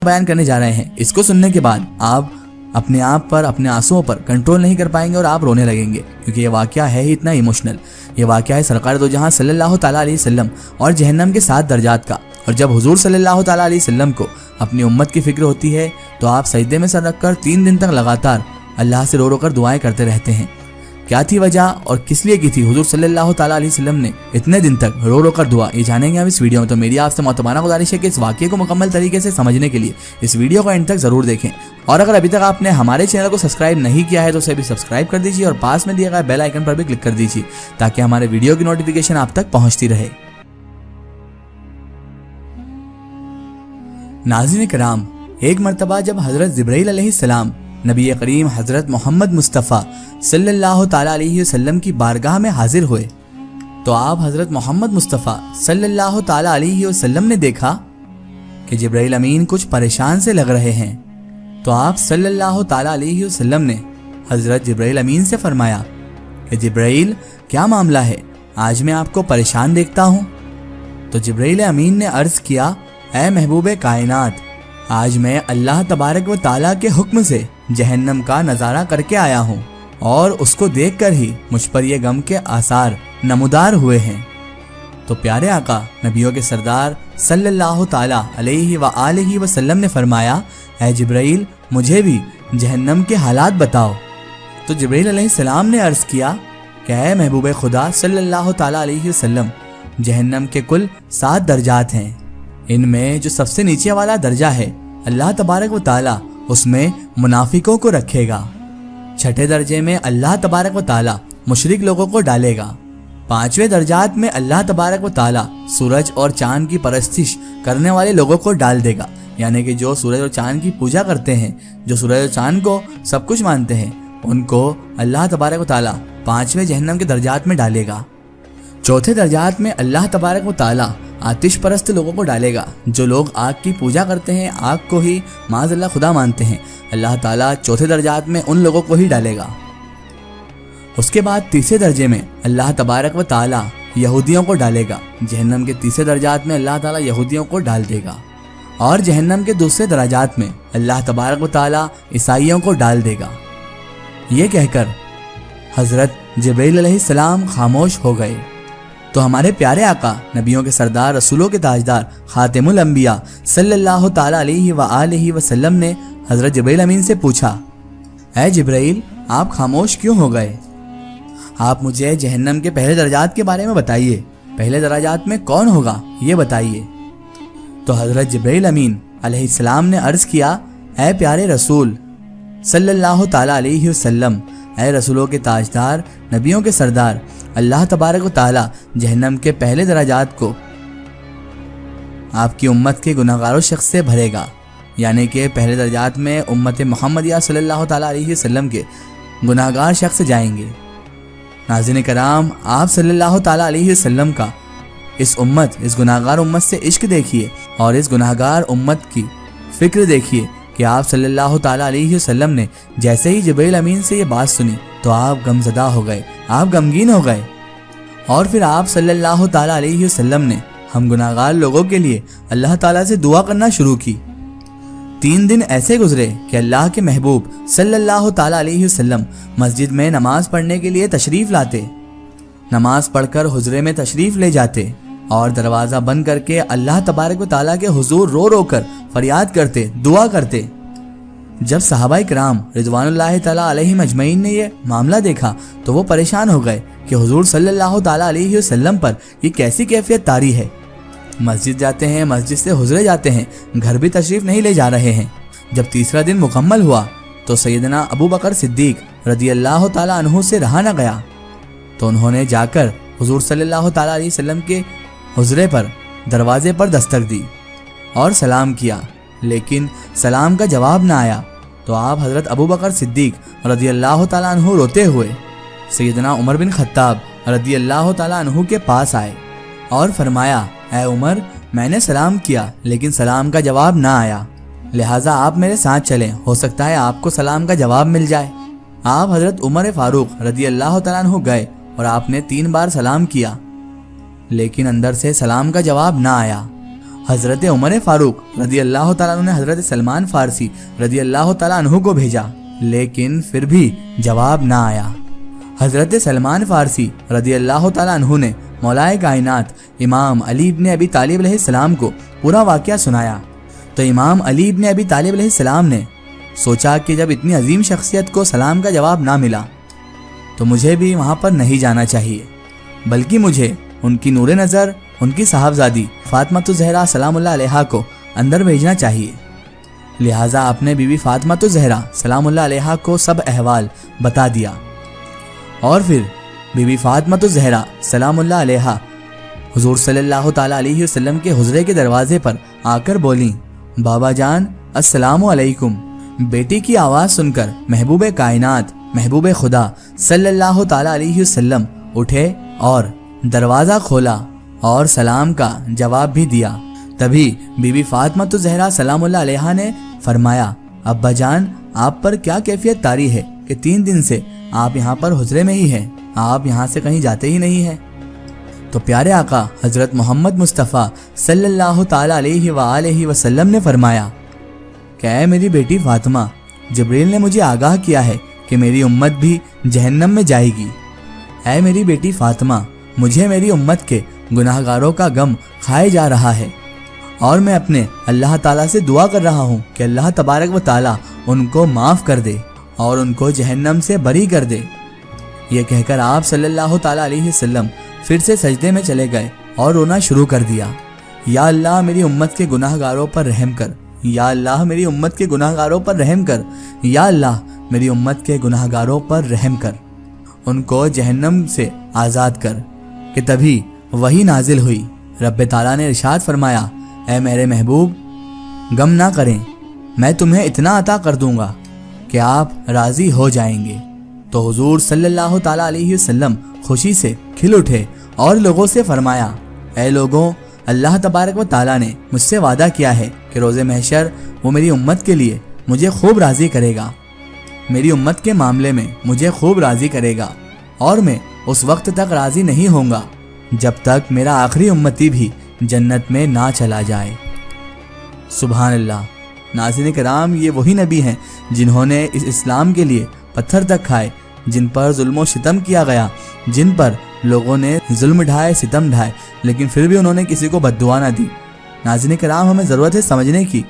بیان کرنے جا رہے ہیں، اس کو سننے کے بعد آپ اپنے آپ پر، اپنے آنسوؤں پر کنٹرول نہیں کر پائیں گے اور آپ رونے لگیں گے، کیونکہ یہ واقعہ ہے ہی اتنا ایموشنل۔ یہ واقعہ ہے سرکار دو جہاں صلی اللہ تعالیٰ علیہ وسلم اور جہنم کے 7 درجات کا۔ اور جب حضور صلی اللہ تعالیٰ علیہ وسلم کو اپنی امت کی فکر ہوتی ہے تو آپ سجدے میں سر رکھ کر 3 دن تک لگاتار اللہ سے رو رو کر دعائیں کرتے رہتے ہیں۔ کیا تھی وجہ اور کس لیے کی تھی حضور صلی اللہ تعالیٰ علیہ وسلم نے اتنے دن تک رو رو کر دعا، یہ جانیں گے ہم اس ویڈیو میں۔ تو میری آپ سے معتبرانہ گزارش ہے کہ اس واقعے کو مکمل طریقے سے سمجھنے کے لیے اس ویڈیو کو اینڈ تک ضرور دیکھیں، اور اگر ابھی تک آپ نے ہمارے چینل کو سبسکرائب نہیں کیا ہے تو اسے بھی سبسکرائب کر دیجیے اور پاس میں دیے گئے بیل آئیکن پر بھی کلک کر دیجیے تاکہ ہمارے ویڈیو کی نوٹیفیکیشن آپ تک پہنچتی رہے۔ ناظرین کرام، ایک مرتبہ جب حضرت جبرائیل علیہ السلام نبی کریم حضرت محمد مصطفیٰ صلی اللہ تعالیٰ علیہ وسلم کی بارگاہ میں حاضر ہوئے تو آپ حضرت محمد مصطفیٰ صلی اللہ تعالیٰ علیہ وسلم نے دیکھا کہ جبرائیل امین کچھ پریشان سے لگ رہے ہیں۔ تو آپ صلی اللہ تعالیٰ علیہ وسلم نے حضرت جبرائیل امین سے فرمایا کہ جبرائیل کیا معاملہ ہے، آج میں آپ کو پریشان دیکھتا ہوں۔ تو جبرائیل امین نے عرض کیا، اے محبوب کائنات، آج میں اللہ تبارک و تعالیٰ کے حکم سے جہنم کا نظارہ کر کے آیا ہوں اور اس کو دیکھ کر ہی مجھ پر یہ غم کے آثار نمودار ہوئے ہیں۔ تو پیارے آقا نبیوں کے سردار صلی اللہ تعالیٰ علیہ وآلہ وسلم نے فرمایا، اے جبرائیل مجھے بھی جہنم کے حالات بتاؤ۔ تو جبرائیل علیہ السلام نے عرض کیا کہ اے محبوب خدا صلی اللہ تعالیٰ علیہ وسلم، جہنم کے کل 7 درجات ہیں، ان میں جو سب سے نیچے والا درجہ ہے اللہ تبارک و تعالیٰ اس میں منافقوں کو رکھے گا۔ 6 درجے میں اللہ تبارک و تعالیٰ مشرک لوگوں کو ڈالے گا۔ 5ویں درجات میں اللہ تبارک و تعالیٰ سورج اور چاند کی پرستش کرنے والے لوگوں کو ڈال دے گا، یعنی کہ جو سورج اور چاند کی پوجا کرتے ہیں، جو سورج اور چاند کو سب کچھ مانتے ہیں، ان کو اللہ تبارک و تعالیٰ 5ویں جہنم کے درجات میں ڈالے گا۔ 4تھے درجات میں اللہ تبارک و تعالیٰ آتش پرست لوگوں کو ڈالے گا، جو لوگ آگ کی پوجا کرتے ہیں، آگ کو ہی معاذ اللہ خدا مانتے ہیں، اللہ تعالیٰ 4تھے درجات میں ان لوگوں کو ہی ڈالے گا۔ اس کے بعد 3رے درجے میں اللہ تبارک و تعالیٰ یہودیوں کو ڈالے گا، جہنم کے 3رے درجات میں اللہ تعالیٰ یہودیوں کو ڈال دے گا، اور جہنم کے 2 درجات میں اللہ تبارک و تعالیٰ عیسائیوں کو ڈال دے گا۔ یہ کہہ کر حضرت جبرائیل علیہ السلام خاموش ہو گئے۔ تو ہمارے پیارے آقا نبیوں کے سردار، رسولوں کے تاجدار، خاتم الانبیاء صلی اللہ تعالیٰ علیہ وآلہ وسلم نے حضرت جبرائیل امین سے پوچھا، اے جبرائیل آپ خاموش کیوں ہو گئے؟ آپ مجھے جہنم کے پہلے درجات کے بارے میں بتائیے، پہلے درجات میں کون ہوگا یہ بتائیے۔ تو حضرت جبرائیل امین علیہ السلام نے عرض کیا، اے پیارے رسول صلی اللہ تعالیٰ علیہ وسلم، اے رسولوں کے تاجدار، نبیوں کے سردار، اللہ تبارک و تعالیٰ جہنم کے پہلے درجات کو آپ کی امت کے گناہگار شخص سے بھرے گا، یعنی کہ پہلے درجات میں امت محمدیہ صلی اللہ تعالیٰ علیہ وسلم کے گناہگار شخص جائیں گے۔ ناظرین کرام، آپ صلی اللہ تعالیٰ علیہ وسلم کا اس گناہگار امت سے عشق دیکھیے اور اس گناہگار امت کی فکر دیکھیے کہ آپ صلی اللہ تعالیٰ علیہ وسلم نے جیسے ہی جبرائیل امین سے یہ بات سنی تو آپ غمزدہ ہو گئے، آپ غمگین ہو گئے، اور پھر آپ صلی اللہ تعالیٰ علیہ وسلم نے ہم گناہگار لوگوں کے لیے اللہ تعالیٰ سے دعا کرنا شروع کی۔ 3 دن ایسے گزرے کہ اللہ کے محبوب صلی اللہ تعالیٰ علیہ وسلم مسجد میں نماز پڑھنے کے لیے تشریف لاتے، نماز پڑھ کر حجرے میں تشریف لے جاتے اور دروازہ بند کر کے اللہ تبارک و تعالیٰ کے حضور رو رو کر فریاد کرتے، دعا کرتے۔ جب صحابہ کرام رضوان اللہ تعالیٰ علیہم اجمعین نے یہ معاملہ دیکھا تو وہ پریشان ہو گئے کہ حضور صلی اللہ تعالیٰ علیہ وسلم پر یہ کیسی کیفیت طاری ہے، مسجد جاتے ہیں، مسجد سے حجرے جاتے ہیں، گھر بھی تشریف نہیں لے جا رہے ہیں۔ جب 3را دن مکمل ہوا تو سیدنا ابو بکر صدیق رضی اللہ تعالیٰ عنہ سے رہا نہ گیا، تو انہوں نے جا کر حضور صلی اللہ تعالیٰ علیہ وسلم کے حجرے پر دروازے پر دستک دی اور سلام کیا، لیکن سلام کا جواب نہ آیا۔ تو آپ حضرت ابو بکر صدیق رضی اللہ تعالیٰ عنہ روتے ہوئے سیدنا عمر بن خطاب رضی اللہ تعالیٰ عنہ کے پاس آئے اور فرمایا، اے عمر، میں نے سلام کیا لیکن سلام کا جواب نہ آیا، لہٰذا آپ میرے ساتھ چلیں، ہو سکتا ہے آپ کو سلام کا جواب مل جائے۔ آپ حضرت عمر فاروق رضی اللہ تعالیٰ عنہ گئے اور آپ نے 3 بار سلام کیا، لیکن اندر سے سلام کا جواب نہ آیا، حضرت عمر فاروق رضی اللہ تعالیٰ عنہ نے حضرت سلمان فارسی رضی اللہ تعالیٰ عنہ کو بھیجا، لیکن پھر بھی جواب نہ آیا۔ حضرت سلمان فارسی رضی اللہ تعالیٰ عنہ نے مولائے کائنات امام علی ابن ابی طالب علیہ السلام کو پورا واقعہ سنایا، تو امام علی ابن ابی طالب علیہ السلام نے سوچا کہ جب اتنی عظیم شخصیت کو سلام کا جواب نہ ملا تو مجھے بھی وہاں پر نہیں جانا چاہیے، بلکہ مجھے ان کی نور نظر، ان کی صاحبزادی فاطمہ الزہرا سلام اللہ علیہا کو اندر بھیجنا چاہیے۔ لہٰذا آپ نے بی بی فاطمہ الزہرا سلام اللہ علیہا کو سب احوال بتا دیا، اور پھر بی بی فاطمہ الزہرا سلام اللہ علیہا حضور صلی اللہ تعالیٰ علیہ وسلم کے حجرے کے دروازے پر آ کر بولیں، بابا جان السلام علیکم۔ بیٹی کی آواز سن کر محبوب کائنات، محبوب خدا صلی اللہ تعالیٰ علیہ وسلم اٹھے اور دروازہ کھولا اور سلام کا جواب بھی دیا۔ تبھی بی بی فاطمہ الزہرا سلام اللہ علیہا نے فرمایا، ابا جان آپ پر کیا کیفیت طاری ہے کہ 3 دن سے آپ یہاں پر حجرے میں ہی ہیں، آپ یہاں سے کہیں جاتے ہی نہیں ہیں؟ تو پیارے آقا حضرت محمد مصطفیٰ صلی اللہ تعالیٰ علیہ وآلہ وسلم نے فرمایا کہ اے میری بیٹی فاطمہ، جبریل نے مجھے آگاہ کیا ہے کہ میری امت بھی جہنم میں جائے گی۔ اے میری بیٹی فاطمہ، مجھے میری امت کے گناہ گاروں کا غم کھائے جا رہا ہے، اور میں اپنے اللہ تعالیٰ سے دعا کر رہا ہوں کہ اللہ تبارک و تعالیٰ ان کو معاف کر دے اور ان کو جہنم سے بری کر دے۔ یہ کہہ کر آپ صلی اللہ تعالیٰ علیہ وسلم پھر سے سجدے میں چلے گئے اور رونا شروع کر دیا۔ یا اللہ میری امت کے گناہ گاروں پر رحم کر، یا اللہ میری امت کے گناہ گاروں پر رحم کر، یا اللہ میری امت کے گناہ گاروں پر رحم کر، ان کو جہنم سے آزاد کر۔ کہ تبھی وہی نازل ہوئی، رب تعالیٰ نے ارشاد فرمایا، اے میرے محبوب غم نہ کریں، میں تمہیں اتنا عطا کر دوں گا کہ آپ راضی ہو جائیں گے۔ تو حضور صلی اللہ تعالیٰ علیہ وسلم خوشی سے کھل اٹھے اور لوگوں سے فرمایا، اے لوگوں، اللہ تبارک و تعالیٰ نے مجھ سے وعدہ کیا ہے کہ روز محشر وہ میری امت کے لیے مجھے خوب راضی کرے گا، میری امت کے معاملے میں مجھے خوب راضی کرے گا، اور میں اس وقت تک راضی نہیں ہوں گا جب تک میرا آخری امتی بھی جنت میں نہ چلا جائے۔ سبحان اللہ۔ ناظرین کرام، یہ وہی نبی ہیں جنہوں نے اس اسلام کے لیے پتھر تک کھائے، جن پر ظلم و ستم کیا گیا، جن پر لوگوں نے ظلم ڈھائے، ستم ڈھائے، لیکن پھر بھی انہوں نے کسی کو بد دعا نہ دی۔ ناظرین کرام، ہمیں ضرورت ہے سمجھنے کی